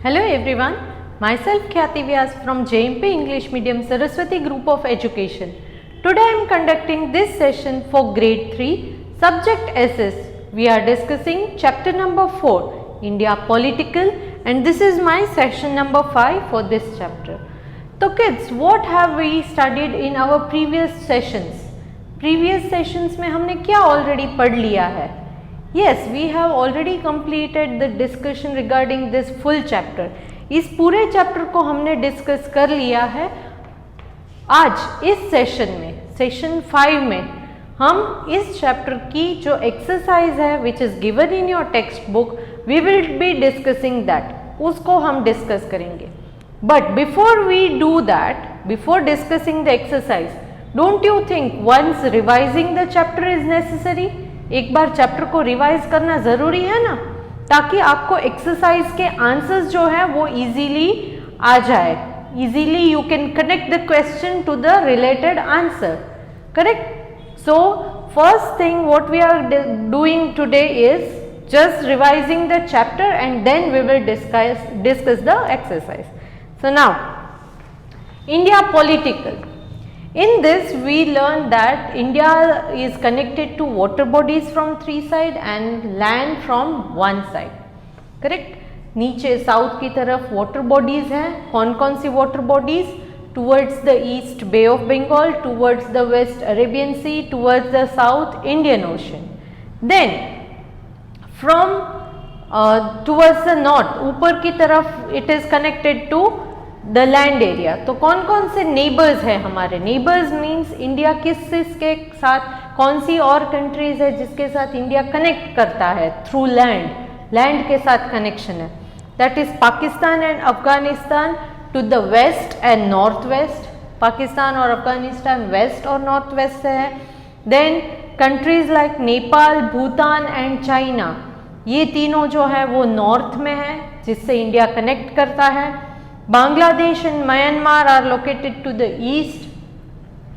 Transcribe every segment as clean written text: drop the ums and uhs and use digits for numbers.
Hello everyone, myself Khyati Vyas from JMP English Medium Saraswati Group of Education. Today I am conducting this session for grade 3 subject SS. We are discussing chapter number 4 India Political and this is my session number 5 for this chapter. So kids, what have we studied in our previous sessions? Previous sessions में हमने क्या already पढ़ लिया है? Yes, we have already completed the discussion regarding this full chapter. इस पूरे chapter को हमने डिस्कस कर लिया है. आज इस सेशन में, सेशन 5 में, हम इस चैप्टर की जो एक्सरसाइज है which is given in your text book, we will be discussing that. उसको हम डिस्कस करेंगे. But before we do that, before discussing the exercise, don't you think once revising the chapter is necessary? एक बार chapter को revise करना ज़रूरी है ना, ताकि आपको एक्सरसाइज के आंसर्स जो है वो इजीली आ जाए. Easily you can connect the question to the related answer. Correct? So first thing what we are doing today is just revising the chapter and then we will discuss the exercise. So now, India political. In this we learned that India is connected to water bodies from 3 sides and land from 1 side. Correct? नीचे south की तरफ water bodies हैं. कौन कौन सी water bodies? Towards the east Bay of Bengal, towards the west Arabian Sea, towards the south Indian Ocean. Then from towards the north, ऊपर की तरफ it is connected to the land area. तो कौन कौन से नेबर्स हैं हमारे? नेबर्स मीन्स इंडिया किस के साथ, कौन सी और कंट्रीज है जिसके साथ इंडिया कनेक्ट करता है थ्रू लैंड, लैंड के साथ कनेक्शन है. That is Pakistan and Afghanistan to the west and north west. Pakistan और अफगानिस्तान वेस्ट और नॉर्थ वेस्ट से है. Then countries like Nepal, Bhutan and China, ये तीनों जो है वो नॉर्थ में है जिससे इंडिया कनेक्ट करता है. Bangladesh and Myanmar are located to the east.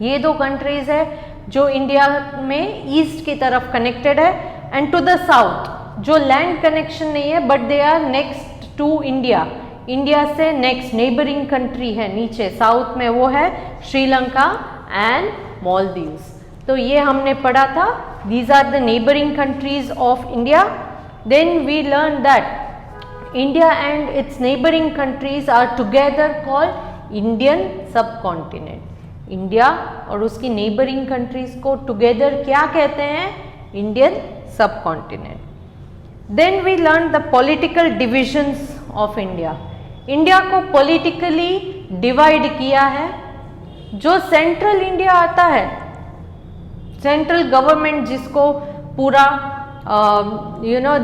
ये दो कंट्रीज है जो इंडिया में ईस्ट की तरफ कनेक्टेड है. एंड टू द साउथ जो लैंड कनेक्शन नहीं है but they are next to India. India से नेक्स्ट नेबरिंग कंट्री है नीचे साउथ में, वो है श्रीलंका एंड मालदीव्स. तो ये हमने पढ़ा था. These are the neighbouring countries of India. Then we learn that India and its neighboring countries are together called Indian subcontinent. India और उसकी neighboring countries को together क्या कहते हैं? Indian subcontinent. Then we learned the political divisions of India. India को politically divide किया है. जो central India आता है, central government जिसको पूरा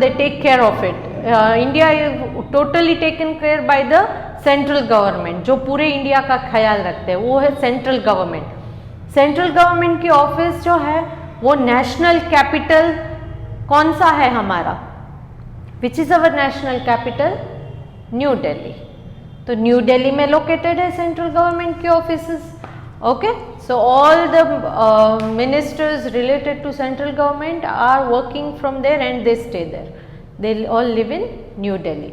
they take care of it. India is totally taken care by the central government. जो पूरे इंडिया का ख्याल रखते हैं वो है सेंट्रल गवर्नमेंट. सेंट्रल गवर्नमेंट की ऑफिस जो है वो नेशनल कैपिटल कौन सा है हमारा? Which is our national capital? New Delhi. तो न्यू दिल्ली में लोकेटेड है सेंट्रल गवर्नमेंट की offices. Okay, so all the ministers related to central government are working from there and they stay there. They all live in New Delhi.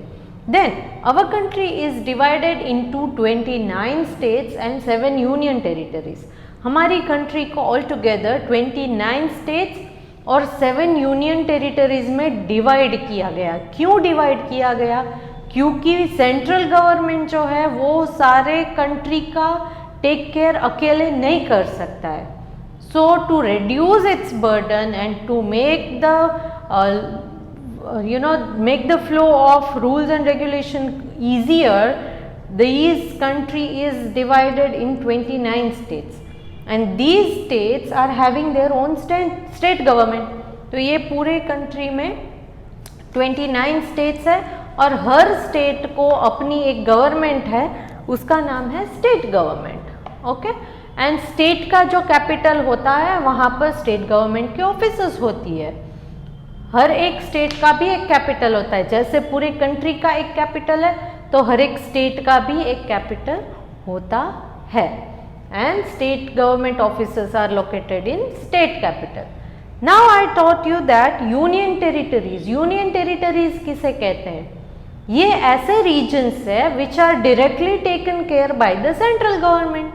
Then our country is divided into 29 states and 7 union territories. हमारी country को all together 29 states और 7 union territories में divide किया गया. क्यों divide किया गया? क्योंकि central government जो है वो सारे country का टेक केयर अकेले नहीं कर सकता है. So to reduce its burden and to make the flow of rules and regulation easier, this country is divided in 29 states and these states are having their own state government. तो ये पूरे country में 29 states है और हर state को अपनी एक government है, उसका नाम है state government. Okay, and state का जो कैपिटल होता है वहाँ पर स्टेट गवर्नमेंट की ऑफिसेस होती है. हर एक स्टेट का भी एक कैपिटल होता है. जैसे पूरे कंट्री का एक कैपिटल है तो हर एक स्टेट का भी एक कैपिटल होता है. And state government offices are located in state capital. Now I taught you that union territories. Union territories किसे कहते हैं? ये ऐसे रीजन्स है which are directly taken care by the central government.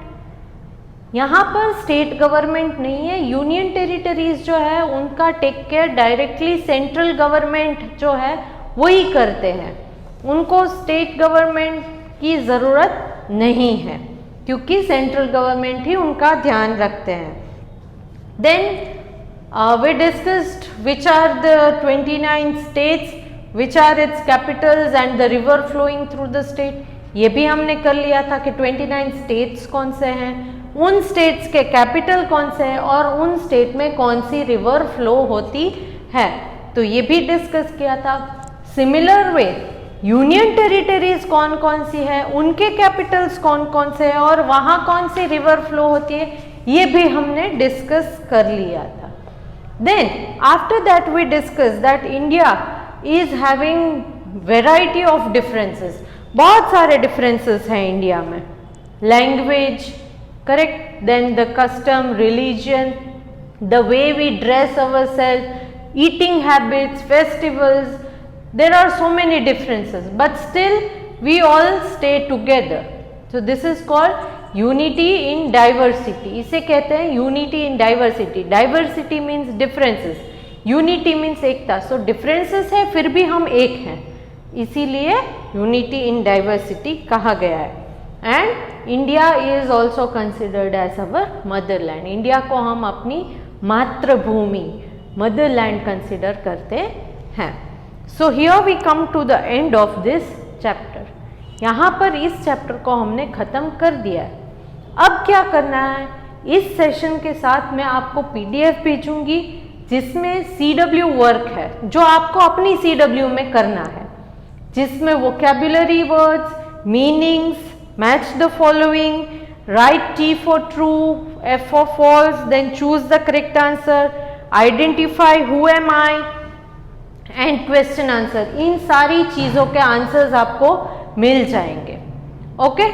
यहाँ पर स्टेट गवर्नमेंट नहीं है, यूनियन टेरिटरीज जो है उनका take care directly central government जो है वही करते हैं, उनको स्टेट गवर्नमेंट की ज़रूरत नहीं है क्योंकि सेंट्रल गवर्नमेंट ही उनका ध्यान रखते हैं। Then we discussed which are the 29 states, which are its capitals and the river flowing through the state। ये भी हमने कर लिया था कि 29 states कौन से हैं, उन states के capital कौन से हैं और उन state में कौन सी river flow होती है, तो ये भी डिस्कस किया था। सिमिलर वे यूनियन टेरिटरीज कौन कौन सी है, उनके कैपिटल्स कौन कौन से हैं और वहाँ कौन सी रिवर फ्लो होती है, ये भी हमने डिस्कस कर लिया था। Then after that we discussed that India is having variety of differences, बहुत सारे differences हैं इंडिया में, language, correct, then the custom, religion, the way we dress ourselves, eating habits, festivals, there are so many differences but still we all stay together, so this is called unity in diversity. इसे कहते हैं unity in diversity. Diversity means differences, unity means Ekta. So differences है फिर भी हम एक हैं, इसीलिए यूनिटी इन डाइवर्सिटी कहा गया है। And India is also considered as our motherland. India को हम अपनी मातृभूमि मदरलैंड कंसिडर करते हैं। So here we come to the end of this chapter. यहाँ पर इस चैप्टर को हमने ख़त्म कर दिया है। अब क्या करना है, इस सेशन के साथ मैं आपको PDF भेजूंगी जिसमें CW वर्क है जो आपको अपनी CW में करना है, जिसमें vocabulary words, meanings, match the following, write T for true, F for false, then choose the correct answer, identify who am I and question answer. इन सारी चीज़ों के आंसर्स आपको मिल जाएंगे। ओके,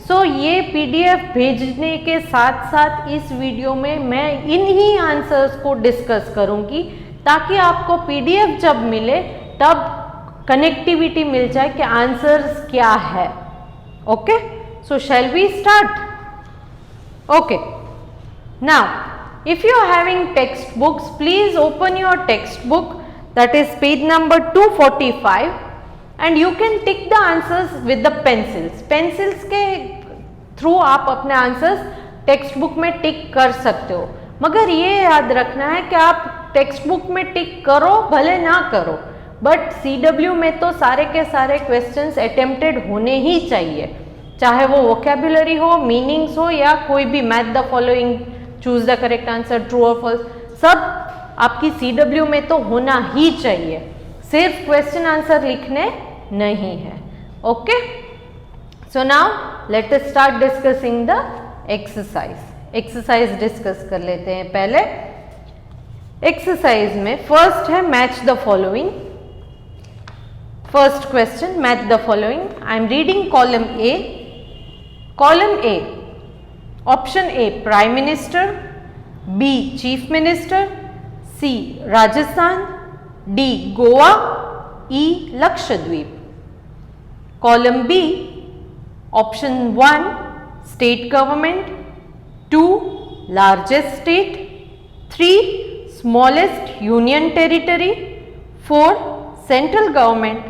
सो ये PDF भेजने के साथ साथ इस वीडियो में मैं इन्हीं आंसर्स को डिस्कस करूंगी ताकि आपको PDF जब मिले तब कनेक्टिविटी मिल जाए कि आंसर्स क्या है। Okay, so shall we start? Okay, now if you are having text books, please open your text book, that is page number 245 and you can tick the answers with the pencils। Pencils के through आप अपने answers text book में टिक कर सकते हो, मगर ये याद रखना है कि आप टेक्स्ट बुक में टिक करो भले ना करो, बट CW में तो सारे के सारे क्वेश्चंस अटेम्प्टेड होने ही चाहिए, चाहे वो वोकैबुलरी हो, मीनिंग्स हो या कोई भी match the following, choose the correct answer, true और फॉल्स, सब आपकी CW में तो होना ही चाहिए, सिर्फ क्वेश्चन आंसर लिखने नहीं है। Okay, so now let us start discussing the exercise. Exercise discuss कर लेते हैं। पहले एक्सरसाइज में फर्स्ट है match the following. First question, match the following. I am reading column A. Column A, option A prime minister, B chief minister, C Rajasthan, D Goa, E Lakshadweep. Column B, option 1 state government, 2 largest state, 3 smallest union territory, 4 central government,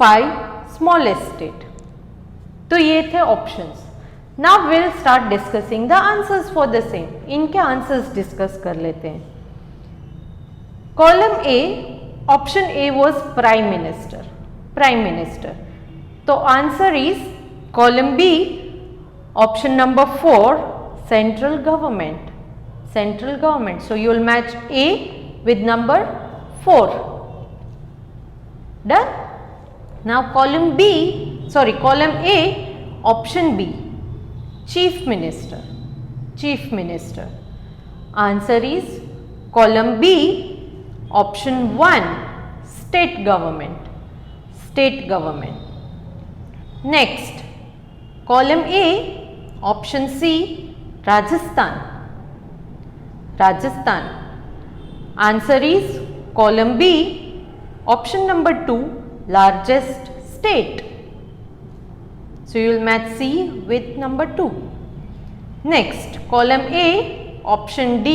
5 smallest state. तो ये थे options. Now will start discussing the answers for the same. इनके answers discuss कर लेते हैं। Column A, option A was prime minister, prime minister, तो answer is column B, option number 4 central government, central government. So you will match A with number 4। Done. Now column B, sorry column A, option B chief minister, chief minister. Answer is column B, option 1 state government, state government. Next column A, option C Rajasthan, Rajasthan. Answer is column B, option number 2 largest state. So you will match C with number 2. Next, column A, option D,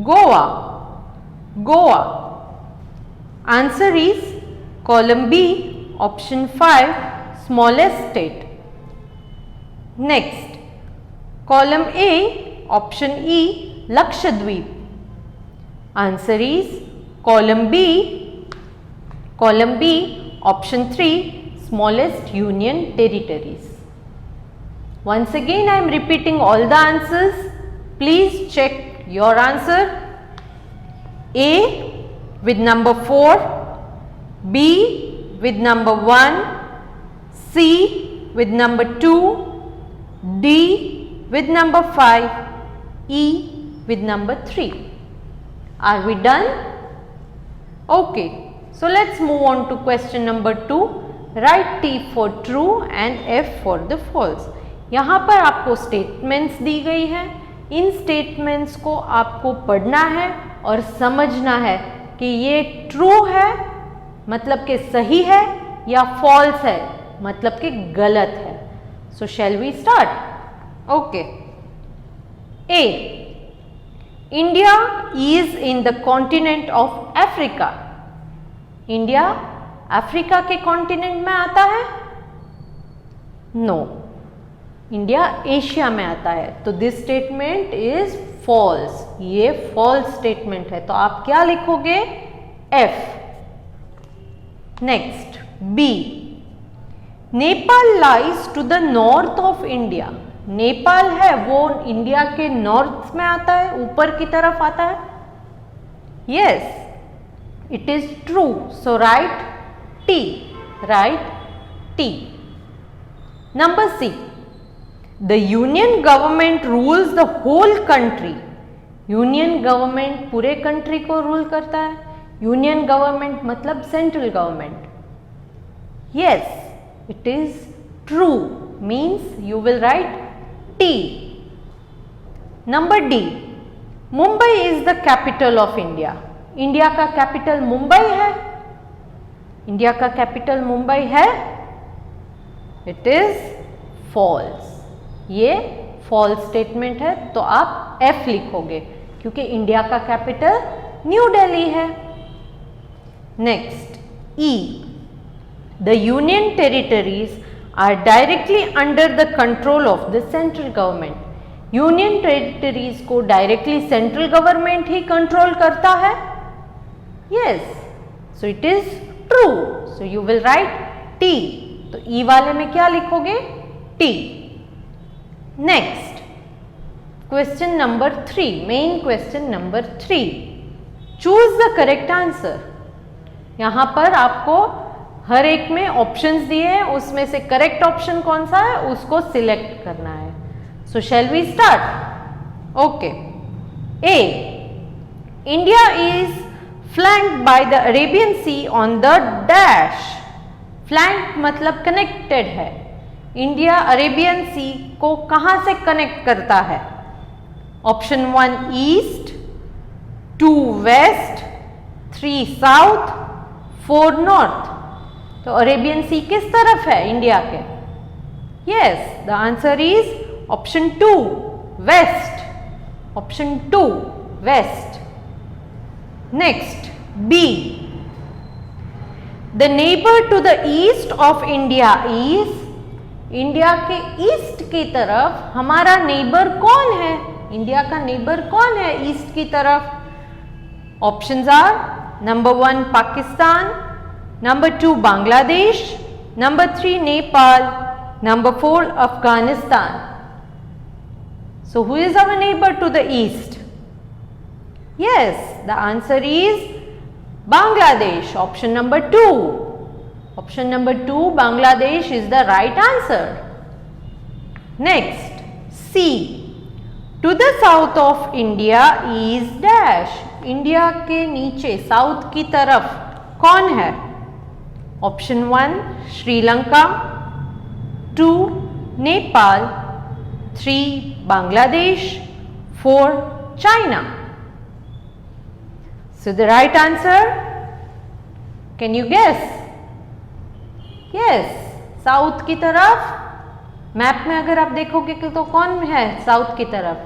Goa. Goa. Answer is column B, option 5, smallest state. Next, column A, option E, Lakshadweep. Answer is column B, option 3, smallest union territories. Once again I am repeating all the answers. Please check your answer. A with number 4, B with number 1, C with number 2, D with number 5, E with number 3. Are we done? Okay, so let's move on to question number 2. Write T for true and F for the false. यहाँ पर आपको statements दी गई है. इन statements को आपको पढ़ना है और समझना है कि ये ट्रू है मतलब कि सही है या फॉल्स है मतलब कि गलत है. So shall we start? Okay. A, India is in the continent of Africa. India Africa के कॉन्टिनेंट में आता है? नो, इंडिया एशिया में आता है. तो दिस स्टेटमेंट इज फॉल्स. ये फॉल्स स्टेटमेंट है. तो आप क्या लिखोगे? F. Next, B, Nepal lies to the north of India. Nepal है वो इंडिया के नॉर्थ में आता है, ऊपर की तरफ आता है. Yes, it is true. So write T. Write T. Number C, the union government rules the whole country. Union government पूरे कंट्री को रूल करता है. यूनियन गवर्नमेंट मतलब central government. Yes, it is true. Means you will write T. Number D, Mumbai is the capital of India. India का capital Mumbai है. India का capital Mumbai है. It is false. ये फॉल्स स्टेटमेंट है. तो आप F लिखोगे क्योंकि इंडिया का कैपिटल न्यू दिल्ली है. Next, E, the union territories are directly under the control of the central government. Union territories को डायरेक्टली सेंट्रल गवर्नमेंट ही कंट्रोल करता है. Yes, so it is true. So you will write T. तो E वाले में क्या लिखोगे? T. Next, question number 3, main question number 3. Choose the correct answer. यहां पर आपको हर एक में ऑप्शंस दिए हैं, उसमें से करेक्ट ऑप्शन कौन सा है उसको सिलेक्ट करना है. So shall we start? Okay. A, India is flanked by the Arabian sea on the dash. Flank मतलब कनेक्टेड है. इंडिया अरेबियन सी को कहां से कनेक्ट करता है? Option 1 east, 2 west, 3 south, 4 north. तो अरेबियन सी किस तरफ है इंडिया के? Yes, the answer is option 2 west. Option 2 west. Next, B, the neighbour to the east of India is. India के ईस्ट की तरफ हमारा नेबर कौन है? इंडिया का नेबर कौन है ईस्ट की तरफ? Options are number 1 Pakistan, number 2 Bangladesh, number 3 Nepal, number 4 Afghanistan. So who is our neighbor to the east? Yes, the answer is Bangladesh. Option number 2. Option number 2 Bangladesh is the right answer. Next, C, to the south of India is dash. India के नीचे south की तरफ कौन है? Option 1 Sri Lanka, 2 Nepal, 3 Bangladesh, 4 China. So the right answer, can you guess? Yes, south की तरफ। Map में अगर आप देखोगे तो कौन है साउथ की तरफ?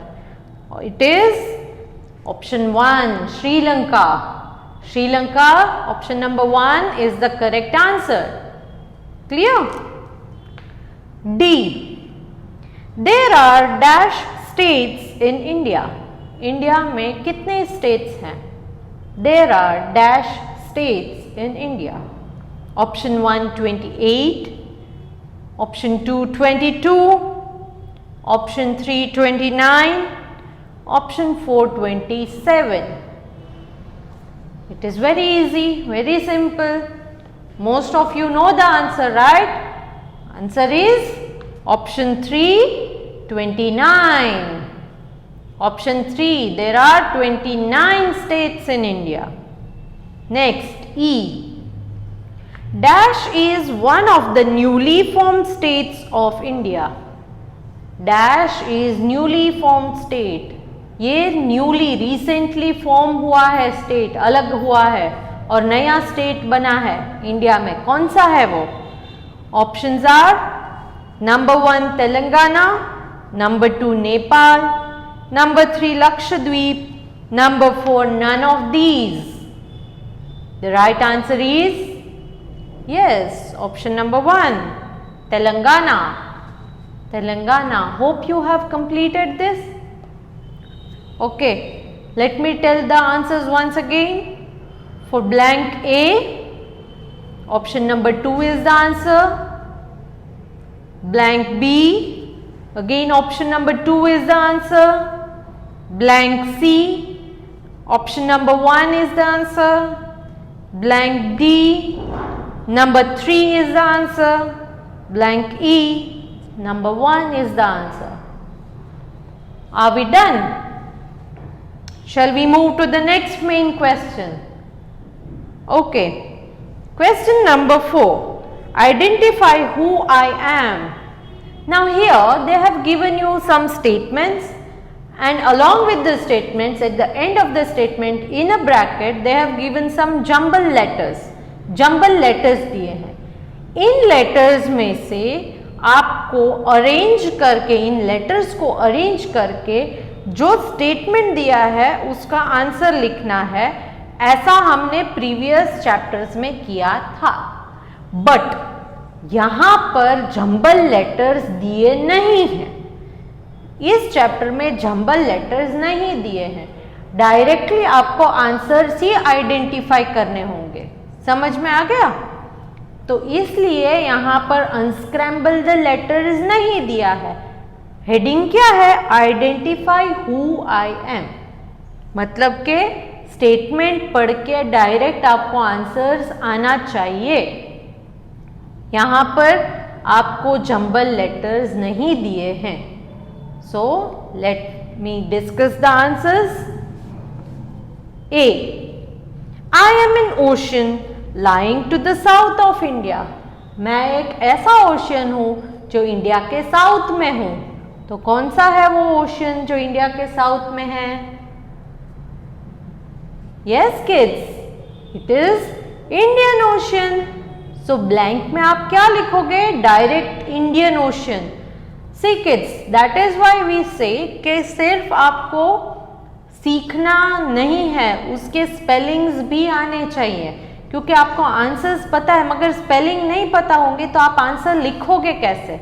It is option 1 Sri Lanka. Sri Lanka, option number 1 is the correct answer. Clear? D, there are dash states in India. India में कितने स्टेट्स हैं? There are dash states in India. Option 1 28, option 2 22, option 3 29, option 4 27. It is very easy, very simple. Most of you know the answer, right? Answer is option 3 29. Option 3, there are 29 states in India. Next, E. Dash is one of the newly formed states of India. Dash is newly formed state. ये newly recently form हुआ है state, अलग हुआ है और नया state बना है इंडिया में। कौन सा है वो? Options are number 1 Telangana, number 2 Nepal, number 3 Lakshadweep, number 4 none of these. The right answer is yes, option number 1 Telangana. Telangana. Hope you have completed this. Okay, let me tell the answers once again. For blank A, option number 2 is the answer. Blank B, again option number 2 is the answer. Blank C, option number 1 is the answer. Blank D, number 3 is the answer. Blank E, number 1 is the answer. Are we done? Shall we move to the next main question? Okay. Question number 4. Identify who I am. Now here they have given you some statements, and along with the statements, at the end of the statement in a bracket they have given some jumble letters. Jumble letters दिए हैं। इन letters में से आपको arrange करके, इन letters को arrange करके जो statement दिया है उसका आंसर लिखना है। ऐसा हमने प्रीवियस चैप्टर्स में किया था, बट यहां पर जंबल लेटर्स दिए नहीं हैं। इस चैप्टर में जंबल लेटर्स नहीं दिए हैं, डायरेक्टली आपको आंसर्स ही आइडेंटिफाई करने होंगे। समझ में आ गया? तो इसलिए यहां पर अनस्क्रैम्बल द लेटर्स नहीं दिया है। हेडिंग क्या है? Identify who I am. मतलब के स्टेटमेंट पढ़ के डायरेक्ट आपको आंसर्स आना चाहिए। यहां पर आपको जंबल लेटर्स नहीं दिए हैं। So let me discuss the answers. A, I am an ocean lying to the south of India. मैं एक ऐसा ओशन हूं जो इंडिया के साउथ में हूं। तो कौन सा है वो ओशन जो इंडिया के साउथ में है? Yes kids, it is Indian ocean. So blank में आप क्या लिखोगे? Direct Indian ocean. See kids, that is why we say कि सिर्फ आपको सीखना नहीं है, उसके स्पेलिंग्स भी आने चाहिए, क्योंकि आपको आंसर्स पता है मगर स्पेलिंग नहीं पता होंगे तो आप आंसर लिखोगे कैसे?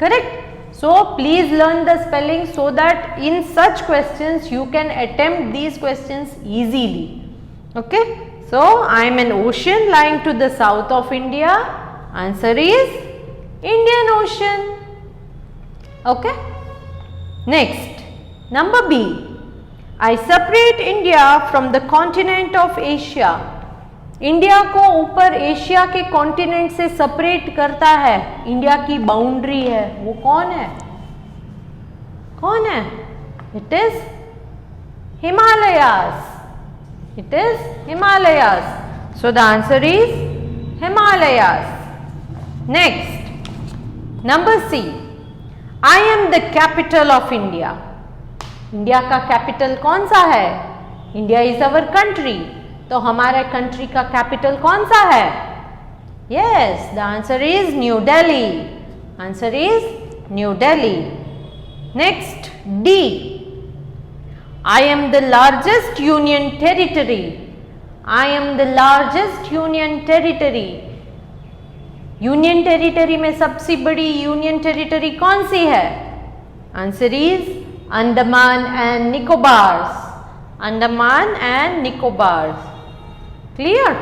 Correct? So please learn the spelling so that in such questions you can attempt these questions easily. Okay? So I am an ocean lying to the south of India. Answer is Indian Ocean. Okay? Next, number B. I separate India from the continent of Asia. India को ऊपर Asia के continent से separate करता है, India की boundary है, वो कौन है? कौन है? It is Himalayas. It is Himalayas. So the answer is Himalayas. Next, number C, I am the capital of India. India का कैपिटल कौन सा है? India is our country. तो हमारे कंट्री का कैपिटल कौन सा है? Yes, the answer is New Delhi. Answer is New Delhi. Next, D. I am the largest union territory. I am the largest union territory. Union territory में सबसे बड़ी union territory कौन सी है? Answer is Andaman and Nicobars. Andaman and Nicobars. Clear?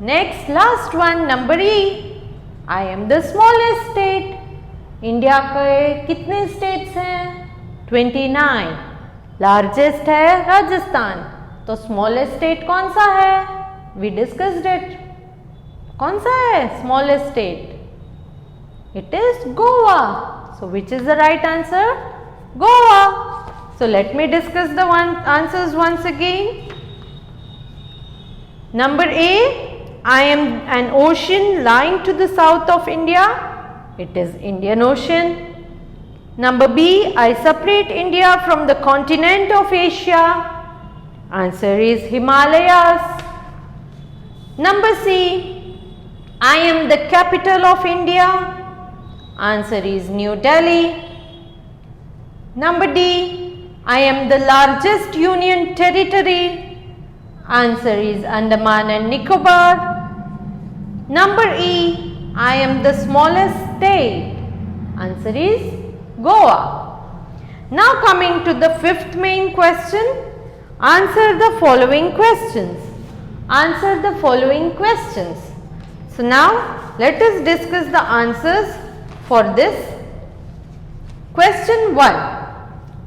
Next last one, number E. I am the smallest state. India के कितने states हैं? 29. Largest है राजस्थान. तो स्मॉलेस्ट स्टेट कौन सा है? We discussed it. कौन सा है smallest state? It is Goa. So which is the right answer? Goa. So let me discuss the answers once again. Number A, I am an ocean lying to the south of India. It is Indian Ocean. Number B, I separate India from the continent of Asia. Answer is Himalayas. Number C, I am the capital of India. Answer is New Delhi. Number D, I am the largest union territory. Answer is Andaman and Nicobar. Number E, I am the smallest state. Answer is Goa. Now coming to the fifth main question, answer the following questions. Answer the following questions. So now let us discuss the answers for this. Question 1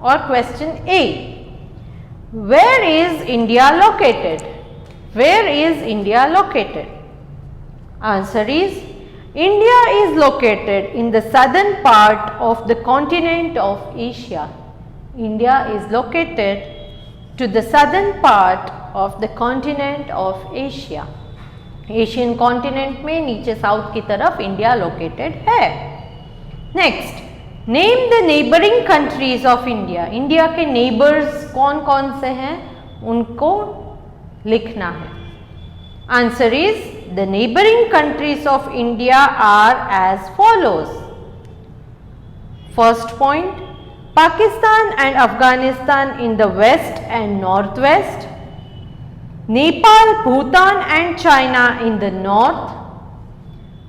or question A. Where is India located? Where is India located? Answer is India is located in the southern part of the continent of Asia. India is located to the southern part of the continent of Asia. Asian continent में नीचे south की तरफ India located है. Next, name the neighbouring countries of India. India के neighbours कौन कौन से हैं उनको लिखना है. Answer is the neighbouring countries of India are as follows. First point, Pakistan and Afghanistan in the west and north west. Nepal, Bhutan and China in the north.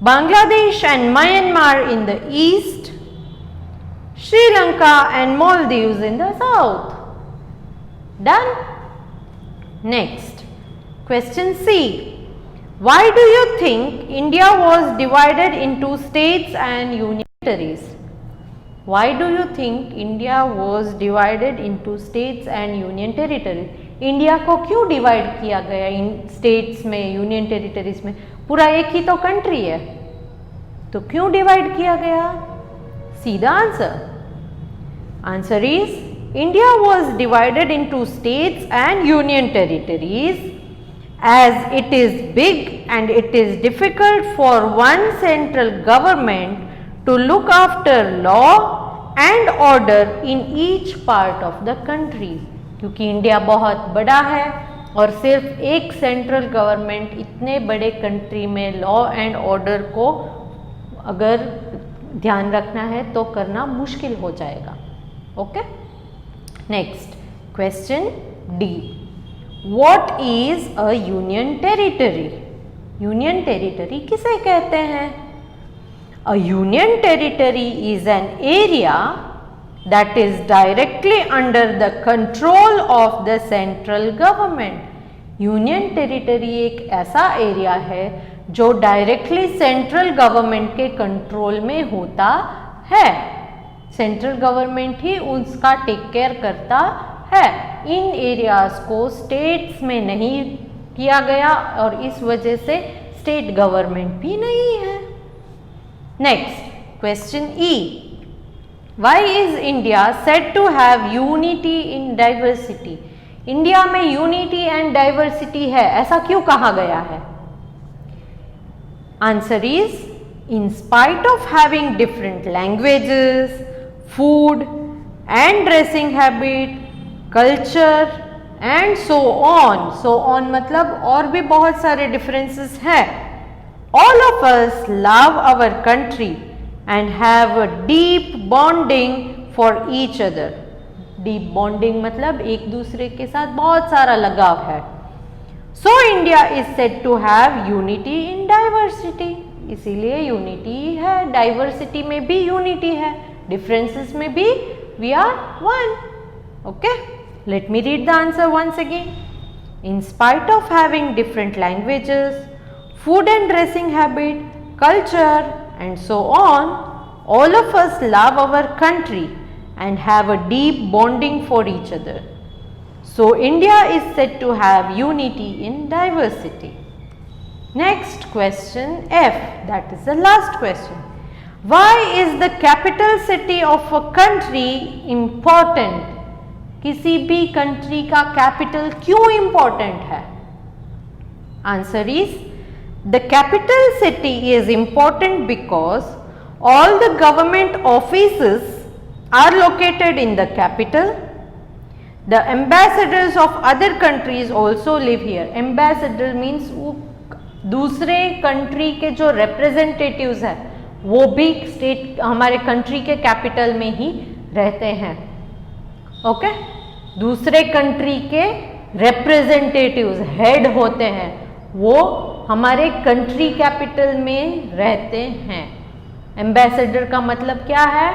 Bangladesh and Myanmar in the east. Sri Lanka and Maldives in the south. Done? Next, question C. Why do you think India was divided into states and union territories? Why do you think India was divided into states and union territories? India को क्यों divide किया गया इन states में, union territories में? पूरा एक ही तो country है, तो क्यों डिवाइड किया गया? सीधा answer. Answer is India was divided into states and union territories as it is big and it is difficult for one central government to look after law and order in each part of the country. क्योंकि India बहुत बड़ा है और सिर्फ एक central government इतने बड़े country में लॉ एंड ऑर्डर को अगर ध्यान रखना है तो करना मुश्किल हो जाएगा. Okay. Next, question D. What is a union territory? Union territory किसे कहते हैं? A union territory is an area that is directly under the control of the central government. Union territory एक ऐसा एरिया है जो डायरेक्टली सेंट्रल गवर्नमेंट के control में होता है. सेंट्रल गवर्नमेंट ही उसका टेक केयर करता है. इन एरियाज को स्टेट्स में नहीं किया गया और इस वजह से स्टेट गवर्नमेंट भी नहीं है. Next, question E. Why is India said to have unity in diversity? India में यूनिटी एंड डाइवर्सिटी है, ऐसा क्यों कहा गया है? Answer is in spite of having different languages, food and dressing habit, culture and so on. So on मतलब और भी बहुत सारे डिफरेंसेस हैं. All of us love our country and have a deep bonding for each other. Deep bonding मतलब एक दूसरे के साथ बहुत सारा लगाव है. So India is said to have unity in diversity. इसीलिए unity है, diversity में भी unity है, differences में भी we are one. Okay, let me read the answer once again. In spite of having different languages, food and dressing habit, culture and so on, all of us love our country and have a deep bonding for each other. So India is said to have unity in diversity. Next question F, that is the last question. Why is the capital city of a country important? किसी भी country का capital क्यों important है? Answer is, the capital city is important because all the government offices are located in the capital. The ambassadors of other countries also live here. Ambassador means वो दूसरे country के जो representatives हैं वो भी state हमारे country के capital में ही रहते हैं. ओके, दूसरे country के representatives head होते हैं वो हमारे country capital में रहते हैं. Ambassador का मतलब क्या है?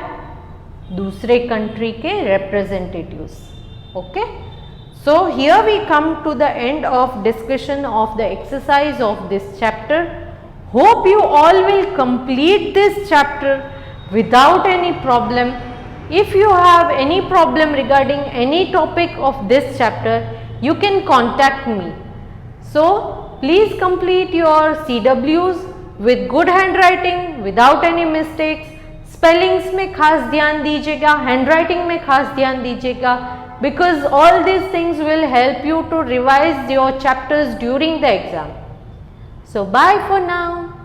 दूसरे country के representatives. Okay, so here we come to the end of discussion of the exercise of this chapter. Hope you all will complete this chapter without any problem. If you have any problem regarding any topic of this chapter, you can contact me. So please complete your CWs with good handwriting, without any mistakes. Spellings में खास ध्यान दीजिएगा, handwriting में खास ध्यान दीजिएगा, because all these things will help you to revise your chapters during the exam. So bye for now.